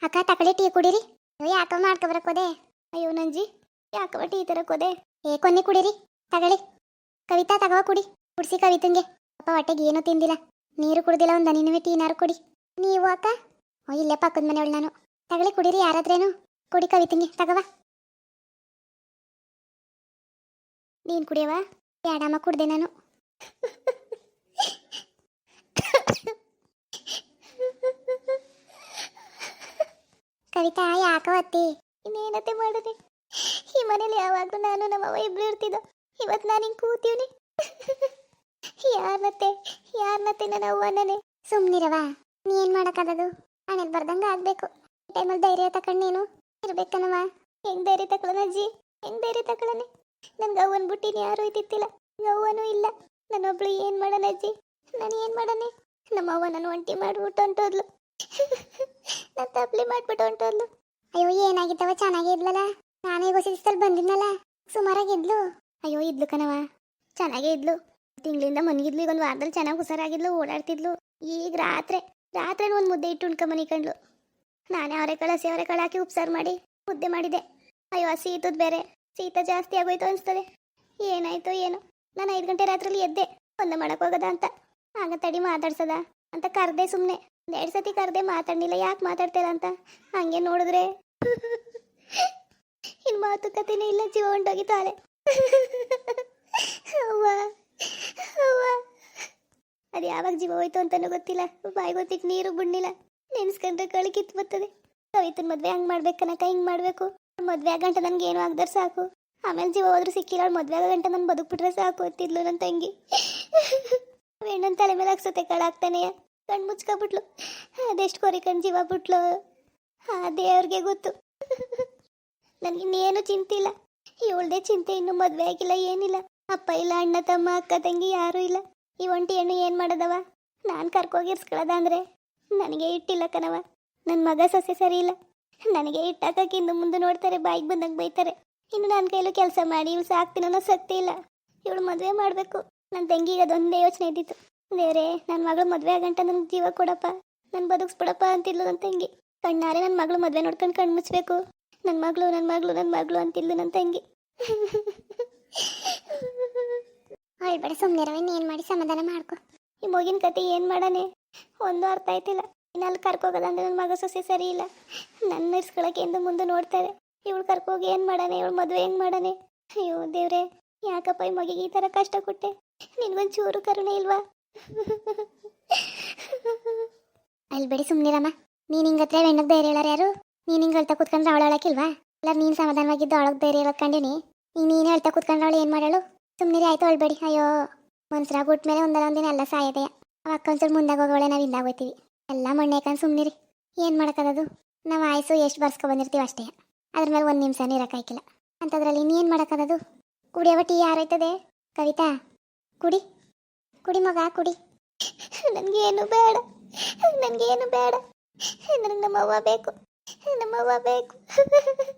ಅಕ್ಕ ತಕಳಿ ಟೀ ಕುಡೀರಿ. ಯಾಕ ಮಾಡ್ಕೊಬರಕ್ ಹೋದೆ? ಅಯ್ಯೋ ನಂಜಿ, ಯಾಕವ ಟೀ ತರಕ್ ಹೋದೆ? ಕೊನ್ನಿ ಕುಡೀರಿ, ತಗೊಳ್ಳಿ. ಕವಿತಾ ತಗವ ಕುಡಿ, ಕುಡ್ಸಿ ಕವಿತಂಗೆ. ಅಪ್ಪ ಹೊಟ್ಟೆಗೆ ಏನೂ ತಿಂದಿಲ್ಲ, ನೀರು ಕುಡ್ದಿಲ್ಲ, ಒಂದು ಹನಿನೂ ಟೀನಾರು ಕುಡಿ. ನೀವು ಅಕ್ಕ? ಇಲ್ಲೇ ಪಕ್ಕದ ಮನೆಯವಳು ನಾನು. ತಗೊಳ್ಳಿ ಕುಡೀರಿ, ಯಾರಾದ್ರೇನು ಕುಡಿ ಕವಿತಂಗೆ. ತಗವ, ನೀನು ಕುಡಿಯವ? ಬೇಡಮ್ಮ, ಕುಡ್ದೆ ನಾನು. ಕವಿತಾ ಯಾಕೋ ಅತ್ತಿ? ಇನ್ನೇನತ್ತೆ ಮಾಡೋದೆ? ಈ ಮನೇಲಿ ಯಾವಾಗಲೂ ನಾನು ನಮ್ಮವ್ವ ಇಬ್ರು ಇರ್ತಿದ್ದೋ. ಇವತ್ತು ನಾನು ಹಿಂಗೆ ಕೂತೀವ್ನಿ. ಯಾರನತ್ತೆ ನನ್ನ ಅವ್ವನೇ. ಸುಮ್ಮನಿರವ, ನೀ ಏನು ಮಾಡೋಕ್ಕಾಗದು? ಹಣೆಗೆ ಬರ್ದಂಗೆ ಆಗಬೇಕು. ಈ ಟೈಮಲ್ಲಿ ಧೈರ್ಯ ತಕೊಂಡು ನೀನು ಇರ್ಬೇಕನವ. ಹೆಂಗೆ ಧೈರ್ಯ ತಗೊಳ್ಳೋಣ ಅಜ್ಜಿ? ಹೆಂಗೆ ಧೈರ್ಯ ತಗೊಳ್ಳೋಣ? ನನ್ಗೆ ಅವ್ವನ ಬಿಟ್ಟಿನಿ ಯಾರೂ ಇದ್ದಿತ್ತಿಲ್ಲ, ಅವ್ವನೂ ಇಲ್ಲ. ನಾನೊಬ್ಳು ಏನು ಮಾಡೋಣ ಅಜ್ಜಿ? ನಾನು ಏನು ಮಾಡೋಣ? ನಮ್ಮವ್ವ ನಾನು ಒಂಟಿ ಮಾಡಿಬಿಟ್ಟು ಹೊಂಟೋದ್ಲು. ನಾನು ತಪ್ಪಲೆ ಮಾಡ್ಬಿಟ್ಟು ಹೊಂಟೋದ್ಲು. ಅಯ್ಯೋ ಏನಾಗಿತ್ತವ? ಚೆನ್ನಾಗೇ ಇದ್ಲಲ್ಲ, ನಾನೇ ಹೊಸದಲ್ಲಿ ಬಂದಿದ್ನಲ್ಲ, ಸುಮಾರಾಗಿದ್ಲು. ಅಯ್ಯೋ ಇದ್ಲು ಕಣವ, ಚೆನ್ನಾಗೇ ಇದ್ಲು. ತಿಂಗಳಿಂದ ಮನಗಿದ್ಲು, ಈಗ ಒಂದು ವಾರದಲ್ಲಿ ಚೆನ್ನಾಗಿ ಹುಷಾರಾಗಿದ್ಲು, ಓಡಾಡ್ತಿದ್ಲು. ಈಗ ರಾತ್ರಿ ಒಂದು ಮುದ್ದೆ ಇಟ್ಟು ಉಣ್ಕೊಂಬನಿ ಕಂಡ್ಲು. ನಾನೇ ಅವರೆಕಾಳು ಹಾಕಿ ಉಪ್ಸಾರು ಮಾಡಿ ಮುದ್ದೆ ಮಾಡಿದೆ. ಅಯ್ಯೋ ಶೀತದ ಬೇರೆ, ಶೀತ ಜಾಸ್ತಿ ಆಗೋಯ್ತು ಅನಿಸ್ತದೆ. ಏನಾಯ್ತು ಏನು? ನಾನು 5 ಗಂಟೆ ರಾತ್ರಿಲಿ ಎದ್ದೆ, ಒಂದ ಮಾಡಕ್ ಹೋಗದ ಅಂತ. ಆಗ ತಡಿ ಮಾತಾಡ್ಸದ ಅಂತ ಕರ್ದೆ. ಸುಮ್ಮನೆ 2 ಸತಿ ಕರ್ದೆ, ಮಾತಾಡ್ನಿಲ್ಲ. ಯಾಕೆ ಮಾತಾಡ್ತೀರ ಅಂತ ಹಂಗೆ ನೋಡಿದ್ರೆ ಇನ್ನು ಮಾತುಕತೆನೇ ಇಲ್ಲ, ಜೀವ ಹೊಂಟೋಗಿತ್ತಾಳೆ. ಅವ್ವ ಅದು ಯಾವಾಗ ಜೀವ ಹೋಯ್ತು ಅಂತನೂ ಗೊತ್ತಿಲ್ಲ. ಬಾಯಿ ಗೊತ್ತಿಟ್ಟು ನೀರು ಬಿಡ್ನಿಲ್ಲ. ನೆನ್ಸ್ಕೊಂಡ್ರೆ ಕಳಿ ಕಿತ್ತು ಬರ್ತದೆ. ಕವಿತನ ಮದ್ವೆ ಹಂಗೆ ಮಾಡ್ಬೇಕನಕ, ಹಿಂಗೆ ಮಾಡಬೇಕು. ಮದ್ವೆ ಆಗಂಟ ನನ್ಗೆ ಏನೋ ಆಗದ್ರೆ ಸಾಕು, ಆಮೇಲೆ ಜೀವ ಹೋದ್ರೂ ಸಿಕ್ಕಿಲ್ಲ. ಮದ್ವೆ ಆಗಂಟ ನಾನು ಬದುಕ್ಬಿಟ್ರೆ ಸಾಕು ಅಂತಿದ್ಲು ನನ್ನ ತಂಗಿ. ಹೆಣ್ಣನ ತಲೆ ಮೇಲೆ ಹಾಕ್ಸತ್ತೆ ಕಳಾಗ್ತಾನೆಯ. ಕಣ್ಣು ಮುಚ್ಕೊಬಿಟ್ಲು. ಅದೆಷ್ಟು ಕೊರಿಕಂಡು ಜೀವ ಬಿಟ್ಲು, ದೇವ್ರಿಗೆ ಗೊತ್ತು. ನನಗಿನ್ನೇನು ಚಿಂತಿಲ್ಲ, ಇವಳ್ದೇ ಚಿಂತೆ. ಇನ್ನು ಮದ್ವೆ ಆಗಿಲ್ಲ, ಏನಿಲ್ಲ. ಅಪ್ಪ ಇಲ್ಲ, ಅಣ್ಣ ತಮ್ಮ ಅಕ್ಕ ತಂಗಿ ಯಾರೂ ಇಲ್ಲ. ಈ ಒಂಟಿ ಹೆಣ್ಣು ಏನು ಮಾಡೋದವ? ನಾನು ಕರ್ಕೋಗಿರ್ಸ್ಕೊಳ್ಳೋದ ಅಂದರೆ ನನಗೆ ಇಟ್ಟಿಲ್ಲ ಕಣವ. ನನ್ನ ಮಗ ಸೊಸೆ ಸರಿ ಇಲ್ಲ, ನನಗೆ ಇಟ್ಟಾಕಕ್ಕೆ ಹಿಂದೆ ಮುಂದೆ ನೋಡ್ತಾರೆ, ಬಾಯಿಗೆ ಬಂದಂಗೆ ಬೈತಾರೆ. ಇನ್ನು ನನ್ನ ಕೈಲೂ ಕೆಲಸ ಮಾಡಿ ಇವಳು ಸಾಕ್ತೀನೋ ಅನ್ನೋ ಶಕ್ತಿ ಇಲ್ಲ. ಇವಳು ಮದುವೆ ಮಾಡಬೇಕು. ನನ್ನ ತಂಗಿಗೆ ಅದೊಂದೇ ಯೋಚನೆ ಇದ್ದಿತ್ತು. ದೇವ್ರೇ, ನನ್ನ ಮಗಳು ಮದುವೆ ಆಗಂಟ ನನಗೆ ಜೀವ ಕೊಡಪ್ಪ, ನನ್ನ ಬದುಕಿಸ್ಬಿಡಪ್ಪ ಅಂತಿದ್ಲು ನನ್ನ ತಂಗಿ. ಕಣ್ಣಾರೆ ನನ್ನ ಮಗಳು ಮದುವೆ ನೋಡ್ಕೊಂಡು ಕಣ್ಣು ಮುಚ್ಚಬೇಕು. ನನ್ನ ಮಗಳು ಅಂತಿದ್ಲು ನನ್ನ ತಂಗಿ. ಹೇಳ್ಬೇಡ, ಸುಮ್ಮನೆ ಏನು ಮಾಡಿ ಸಮಾಧಾನ ಮಾಡ್ಕೊ. ಈ ಮಗಿನ ಕತೆ ಏನು ಮಾಡಾನೆ ಒಂದು ಅರ್ಥ ಆಯ್ತಿಲ್ಲ. ಇನ್ನಲ್ಲಿ ಕರ್ಕೋಗೋದಂದ್ರೆ ನನ್ನ ಮಗ ಸೊಸೆ ಸರಿ ಇಲ್ಲ, ನನ್ನ ಇರ್ಸ್ಕೊಳಕ್ಕೆ ಎಂದು ಮುಂದೆ ನೋಡ್ತಾರೆ. ಇವಳು ಕರ್ಕೋಗಿ ಏನು ಮಾಡಾನೆ? ಇವಳು ಮದುವೆ ಹೆಂಗೆ ಮಾಡಾನೆ? ಅಯ್ಯೋ ದೇವ್ರೆ, ಯಾಕಪ್ಪ ಈ ಮಗಿಗೆ ಈ ಥರ ಕಷ್ಟ ಕೊಟ್ಟೆ? ನಿನ್ಗೊಂದು ಚೂರು ಕರುಣೆ ಇಲ್ವಾ? ಅಲ್ಲಿ ಬೇಡಿ ಸುಮ್ಮನಿರಮ್ಮ. ನೀನು ಹಿಂಗತ್ರ ಹೆಣ್ಣಕ್ಕೆ ಧೈರ್ಯ ಹೇಳಾರ ಯಾರು? ನೀನು ಹಿಂಗೆ ಹೇಳ್ತಾ ಕೂತ್ಕೊಂಡ್ರೆ ಅವಳು ಹೇಳಕ್ಕಿಲ್ವಾ? ಎಲ್ಲ ನೀನು ಸಮಾಧಾನವಾಗಿದ್ದು ಅವಳಕ್ಕೆ ಧೈರ್ಯ ಹೇಳ್ಕೊಂಡಿನಿ. ಈಗ ನೀನು ಹೇಳ್ತಾ ಕೂತ್ಕೊಂಡ್ರೆ ಅವಳು ಏನು ಮಾಡಾಳು? ಸುಮ್ಮನಿರಿ ಆಯ್ತು, ಅಳ್ಬೇಡಿ. ಅಯ್ಯೋ, ಮನ್ಸರಾಗ ಬಿಟ್ಮೇಲೆ ಒಂದಿನ ಎಲ್ಲ ಸಾಯದೆಯ. ಅವ ಅಕ್ಕೊಂಚೂರು ಮುಂದಾಗ ಹೋಗೋಳೆ, ನಾವು ಹಿಂದಾಗ ಹೋಗ್ತೀವಿ. ಎಲ್ಲ ಮಣ್ಣೆ ಯಾಕಂದು ಸುಮ್ಮನಿರಿ. ಏನು ಮಾಡೋಕ್ಕದು? ನಾವು ಆಯ್ಸು ಎಷ್ಟು ಬರ್ಸ್ಕೊ ಬಂದಿರ್ತೀವಿ ಅಷ್ಟೇ. ಅದ್ರ ಮೇಲೆ 1 ನಿಮಿಷನೂ ಇರೋಕ್ಕಾಯ್ಕಿಲ್ಲ ಅಂಥದ್ರಲ್ಲಿ ಇನ್ನೇನು ಮಾಡೋಕ್ಕದು? ಕುಡಿಯವ ಟೀ ಯಾರೈತದೆ? ಕವಿತಾ, ಕುಡಿ ಮಗ, ಕುಡಿ. ನನಗೇನು ಬೇಡ, ನನಗೆ ನಮ್ಮವ್ವ ಬೇಕು.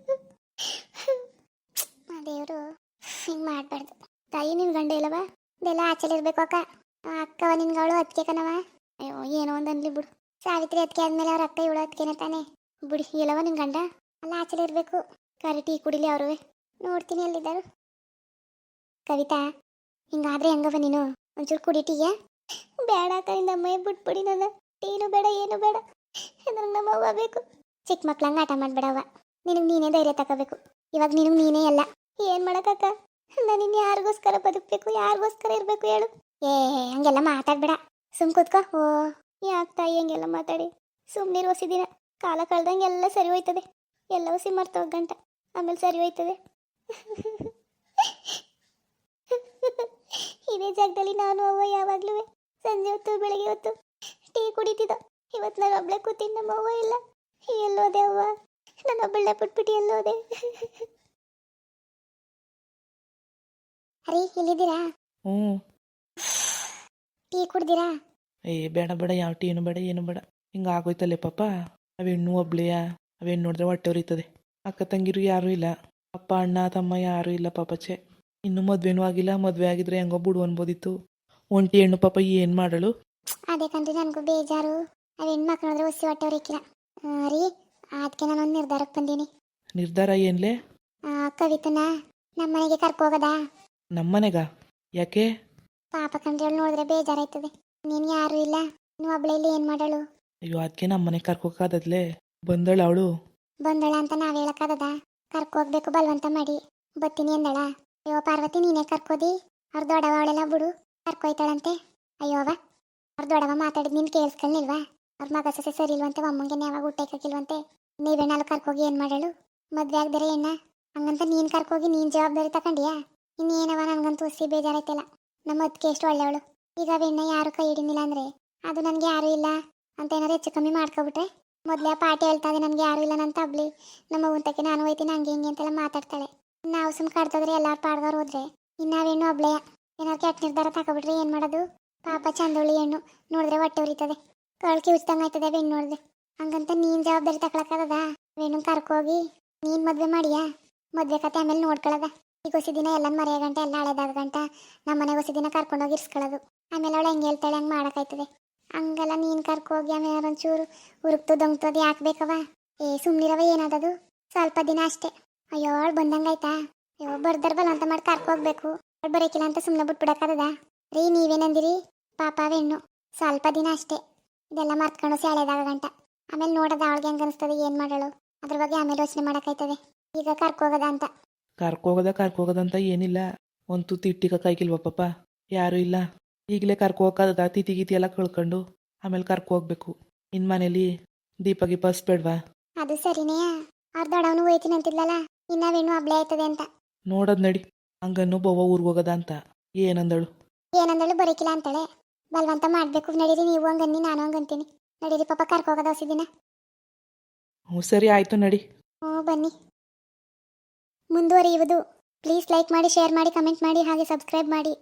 ದೇವರು ಹಿಂಗೆ ಮಾಡಬಾರ್ದು. ತಾಯಿ ನಿನ್ನ ಗಂಡ ಇಲ್ಲವ? ಇದೆಲ್ಲ ಆಚೆಲಿರ್ಬೇಕು ಅಕ್ಕ. ಅಕ್ಕವ ನಿನ್ಗವಳು ಅದಕ್ಕೆ ಕಣವ. ಅಯ್ಯೋ ಏನೋ ಒಂದು ಅನ್ಲಿ ಬಿಡು. ಸಾವಿತ್ರಿ ಅದಕ್ಕೆ ಆದ್ಮೇಲೆ ಅವ್ರ ಅಕ್ಕ ಇವಳು ಅದಕ್ಕೇನೆ ತಾನೆ ಬಿಡಿ. ಇಲ್ಲವ ನಿನ್ನ ಗಂಡ ಅಲ್ಲ, ಆಚೆಲಿರ್ಬೇಕು. ಕರೆ ಟೀ ಕುಡಿಲಿ ಅವರು. ನೋಡ್ತೀನಿ ಎಲ್ಲಿದ್ದರು. ಕವಿತಾ, ಹಿಂಗಾದ್ರೆ ಹೆಂಗವ ನೀನು? ಒಂಚೂರು ಕುಡಿ ಟೀಯ. ಬೇಡ ಅಕ್ಕ, ನಿನ್ನ ಅಮ್ಮ ಬಿಟ್ಬಿಡಿ. ನನ್ನ ಟೀನು ಬೇಡ, ಏನು ಬೇಡ. ನನಗೆ ನಮ್ಮವ್ವ ಬೇಕು. ಚಿಕ್ಕ ಮಕ್ಳಂಗೆ ಆಟ ಮಾಡಬೇಡವ್ವ. ನಿನಗೆ ನೀನೇ ಧೈರ್ಯ ತಗೋಬೇಕು. ಇವಾಗ ನೀನೇ ಎಲ್ಲ. ಏನು ಮಾಡೋಕ್ಕಕ್ಕ? ನಾನು ಇನ್ನು ಯಾರಿಗೋಸ್ಕರ ಬದುಕಬೇಕು? ಯಾರಿಗೋಸ್ಕರ ಇರಬೇಕು ಹೇಳು? ಹಂಗೆಲ್ಲ ಮಾತಾಡ್ಬೇಡ, ಸುಮ್ ಕೂತ್ಕೋ. ಓ ಯಾಕೆ ತಾಯಿ ಹಂಗೆಲ್ಲ ಮಾತಾಡಿ? ಸುಮ್ಮನೆ ಹೊಸಿ ದಿನ ಕಾಲ ಕಳ್ದಂಗೆ ಎಲ್ಲ ಸರಿ ಹೋಯ್ತದೆ. ಎಲ್ಲ ಹೊಸಿ ಮರ್ತೋಗಂಟ ಆಮೇಲೆ ಸರಿ ಹೋಯ್ತದೆ. ಇದೇ ಜಾಗದಲ್ಲಿ ನಾನು ಅವ್ವ ಯಾವಾಗ್ಲೂ ಸಂಜೆ ಹೊತ್ತು ಬೆಳಗ್ಗೆ ಹೊತ್ತು ಟೀ ಕುಡಿತಿದ್ದ. ಇವತ್ತು ನಾನು ಒಬ್ಳೆ ಕೂತೀನಿ, ನಮ್ಮ ಅವ್ವ ಇಲ್ಲ. ಎಲ್ಲೋದೆ ಅವ್ವ? ನಾನು ಒಬ್ಬಳೆ ಬಿಟ್ಬಿಟ್ಟು ಎಲ್ಲೋದೆ? ಅರಿ, ಇಲ್ಲಿದ್ದೀರಾ? ಟೀ ಕುಡ್ದಿರಾ? ಬೇಡ, ಯಾವ ಟೀನು ಬೇಡ, ಏನು ಬೇಡ. ಹಿಂಗೆ ಆಗೋಯ್ತಲ್ಲೇ ಪಾಪ. ಅವೆಣ್ಣು ಒಬ್ಳೆಯ, ಅವೆಣ್ಣು ನೋಡಿದ್ರೆ ಹೊಟ್ಟೆ ಉರಿತದೆ. ಅಕ್ಕ ತಂಗಿರು ಯಾರೂ ಇಲ್ಲ, ಅಪ್ಪ ಅಣ್ಣ ತಮ್ಮ ಯಾರೂ ಇಲ್ಲ ಪಾಪಚ್ಚೆ. ಇನ್ನೂ ಮದ್ವೆನೂ ಆಗಿಲ್ಲ. ಮದುವೆ ಆಗಿದ್ರೆ ಹೆಂಗೋ ಬಿಡು ಅನ್ಬೋದಿತ್ತು. ಒಂಟಿ ಹೆಣ್ಣು ಪಾಪ ಏನು ಮಾಡಳು? ಅದೇ ಕಂಡ್ರಿ ನನಗೂ ಬೇಜಾರು. ಅವೆಣ್ಣು ಮಕ್ಕಳು ನೋಡಿದ್ರೆ ಹೊಸಿ ಹೊಟ್ಟೆ ಉರಿಕಿಲ್ಲ. ರೀ, ಅದಕ್ಕೆ ನಾನೊಂದು ನಿರ್ಧಾರಕ್ಕೆ ಬಂದೀನಿ. ನಿರ್ಧಾರ ಏನ್ಲೇ? ಕವಿತನ ನಮ್ಮ ಮನೆಗೆ ಕರ್ಕೋಗದಾ? ನಮ್ಮನೆಗ? ಯಾಕೆ? ಪಾಪ ಕಂಡ್ರಿ ನೋಡಿದ್ರೆ ಬೇಜಾರಾಯ್ತದೆ. ನೀನು ಯಾರು ಇಲ್ಲ, ನೀವು ಒಬ್ಳೆ ಇಲ್ಲಿ ಏನು ಮಾಡಳು? ಅಯ್ಯೋ ಅದಕ್ಕೆ ನಮ್ಮನೆಗೆ ಕರ್ಕೋಕಾದದ್ಲೇ. ಬಂದಳು ಅವಳು. ಬಂದಳ ಅಂತ ನಾವು ಹೇಳಕ್ಕಾಗದ? ಕರ್ಕೋಗ್ಬೇಕು ಬಲ್ವಂತ ಮಾಡಿ. ಬತ್ತೀನಿ ಅಂದಳ. ಅಯ್ಯೋ ಪಾರ್ವತಿ, ನೀನೇ ಕರ್ಕೋದಿ. ಅವ್ರ ದೊಡ್ಡವ ಅವಳೆಲ್ಲ ಬಿಡು, ಕರ್ಕೊಯ್ತಾಳಂತೆ. ಅಯ್ಯೋವ, ಅವ್ರ ದೊಡ್ಡವ ಮಾತಾಡಿದ್ ನೀನು ಕೇಳಿಸ್ಕೊಳ್ಳಿಲ್ವಾ? ಅವ್ರ ಮಗ ಸೊಸೆ ಸರಿ ಇಲ್ವಂತೆ, ಅಮ್ಮಂಗೆ ಯಾವಾಗ ಊಟಕ್ಕಿಲ್ವಂತೆ. ನೀವೇನಾಲು ಕರ್ಕೋಗಿ ಏನು ಮಾಡಳು? ಮದ್ವೆ ಆಗ್ದರೆ ಎಣ್ಣ ಹಂಗಂತ ನೀನು ಕರ್ಕೋಗಿ ನೀನು ಜವಾಬ್ದಾರಿ ತಗೊಂಡಿಯಾ? ಇನ್ನೇನವ, ನನಗಂತೂ ಹುಸಿ ಬೇಜಾರೈತಿಲ್ಲ. ನಮ್ಮ ಅದಕ್ಕೆ ಎಷ್ಟು ಒಳ್ಳೆಯವಳು. ಈಗ ಅವೆಣ್ಣ ಯಾರು ಕೈ ಹಿಡಿನಿಲ್ಲ ಅಂದರೆ ಅದು ನನಗೆ ಯಾರೂ ಇಲ್ಲ ಅಂತ ಏನಾರು ಹೆಚ್ಚು ಕಮ್ಮಿ ಮಾಡ್ಕೊಬಿಟ್ರೆ, ಮೊದಲೇ ಪಾಟಿ ಹೇಳ್ತಾ ಇದೆ ನನಗೆ ಯಾರೂ ಇಲ್ಲ ನನ್ನ ತಬ್ಲಿ, ನಮ್ಮ ಉಂತಕ್ಕೆ ನಾನು ಹೋಯ್ತೀನಿ ಹಂಗೆ ಹಿಂಗೆ ಅಂತೆಲ್ಲ ಮಾತಾಡ್ತಾಳೆ. ನಾವು ಸುಮ್ಮನೆ ಕಟ್ತದ್ರೆ ಎಲ್ಲಾರು ಪಾಡ್ದವ್ರು ಹೋದ್ರೆ ಇನ್ನಾವೇನು ಒಬ್ಳೆಯ ಏನಾರು ಕೆಟ್ಟ ನಿರ್ಧಾರ ತಗೊಬಿಟ್ರೆ ಏನು ಮಾಡೋದು? ಪಾಪ ಚಂದೊಳ್ಳಿ ಹೆಣ್ಣು ನೋಡಿದ್ರೆ ಹೊಟ್ಟೆ ಉರಿತದೆ, ಕಳ್ಕಿ ಉಚ್ದಂಗೆ ಆಯ್ತದೆ ಬೆಣ್ಣು ನೋಡಿದ್ರೆ. ಹಂಗಂತ ನೀನು ಜವಾಬ್ದಾರಿ ತಗೊಳಕ್ಕದ? ವೇಣು ಕರ್ಕೋಗಿ ನೀನು ಮದುವೆ ಮಾಡಿಯಾ? ಮದುವೆ ಕತೆ ಆಮೇಲೆ ನೋಡ್ಕೊಳ್ಳೋದ. ಈಗ ಹೊಸ ದಿನ ಎಲ್ಲ ಮರೆಯ ಗಂಟ ಎಲ್ಲ ಹಳೆದಾದ ಗಂಟ ನಮ್ಮ ಮನೆಗೆ ಹೊಸ ದಿನ ಕರ್ಕೊಂಡೋಗಿ ಇರ್ಸ್ಕೊಳ್ಳೋದು. ಆಮೇಲೆ ಅವಳು ಹೆಂಗೆ ಹೇಳ್ತಾಳೆ ಹಂಗೆ ಮಾಡೋಕ್ಕಾಯ್ತದೆ. ಹಂಗಲ್ಲ ನೀನು ಕರ್ಕೋಗಿ ಆಮೇಲೆ ಒಂಚೂರು ಉರುಕ್ತು ದೊಂಗ್ತದು ಯಾಕೆ ಬೇಕವ? ಸುಮ್ಮನಿರವ, ಏನಾದದು ಸ್ವಲ್ಪ ದಿನ ಅಷ್ಟೇ. ಅಯ್ಯೋ ಅವಳು ಬಂದಂಗಾಯ್ತಾ? ಅಯ್ಯೋ ಬರ್ದರ್ಬಲ್ಲ ಅಂತ ಮಾಡಿ ಕರ್ಕೋಗ್ಬೇಕು. ಅವಳು ಬರೋಕಿಲ್ಲ ಅಂತ ಸುಮ್ಮನೆ ಬಿಟ್ಬಿಡಕ್ಕದ ರೀ? ನೀವೇನಂದಿರಿ? ಪಾಪ ಹೆಣ್ಣು ಸ್ವಲ್ಪ ದಿನ ಅಷ್ಟೇ, ಇದೆಲ್ಲ ಮರ್ತ್ಕೊಂಡು ಹಳೆದಾಗ ಗಂಟ ಆಮೇಲೆ ನೋಡೋದು ಅವಳಿಗೆ ಹೆಂಗೆ ಅನಿಸ್ತದೆ, ಏನು ಮಾಡಳು ಅದ್ರ ಬಗ್ಗೆ ಆಮೇಲೆ ಯೋಚನೆ ಮಾಡೋಕ್ಕಾಯ್ತದೆ. ಈಗ ಕರ್ಕೋಗದ ಅಂತ ಕರ್ಕೋಗದಂತ ಏನಿಲ್ಲ. ಒಂದು ತುತ್ತು ಇಟ್ಟಿಗೆ ಕೈಗಿಲ್ವ ಪಾಪ? ಯಾರೂ ಇಲ್ಲ. ಈಗಲೇ ಕರ್ಕೋಗದ ತಿಥಿ ಗೀತಿ ಎಲ್ಲ ಕಳ್ಕೊಂಡು ಆಮೇಲೆ ಕರ್ಕೋಗ್ಬೇಕು. ಇನ್ನು ಮನೇಲಿ ದೀಪ ಗೀಪ ಹಸ್ಬೇಡ್ವಾ? ಅದು ಸರಿನೇ. ಅವ್ರ ದೊಡ್ಡವನು ಹೋಯ್ತೀನಿ ಅಂತಿದ್ಲಲ್ಲ, ಇನ್ನವೇನು ಅಬ್ಳೆ ಆಯ್ತದೆ ಅಂತ. ನೋಡೋದು ನಡಿ. ಹಂಗನ್ನು ಬವ್ವ ಊರಿಗೆ ಹೋಗೋದ ಅಂತ ಏನಂದಳು? ಏನಂದಳು? ಬರೋಕಿಲ್ಲ ಅಂತಾಳೆ. ಬಲ್ವಂತ ಮಾಡಬೇಕು. ನಡೀರಿ, ನೀವು ಹಂಗನ್ನಿ ನಾನು ಹಂಗಂತೀನಿ. ನಡೀರಿ ಪಾಪ, ಕರ್ಕೋಗದ ಹೊಸ ದಿನ. ಹ್ಞೂ ಸರಿ ಆಯಿತು ನಡಿ. ಹ್ಞೂ ಬನ್ನಿ. ಮುಂದುವರಿಯುವುದು. ಪ್ಲೀಸ್ ಲೈಕ್ ಮಾಡಿ, ಶೇರ್ ಮಾಡಿ, ಕಮೆಂಟ್ ಮಾಡಿ, ಹಾಗೆ ಸಬ್ಸ್ಕ್ರೈಬ್ ಮಾಡಿ.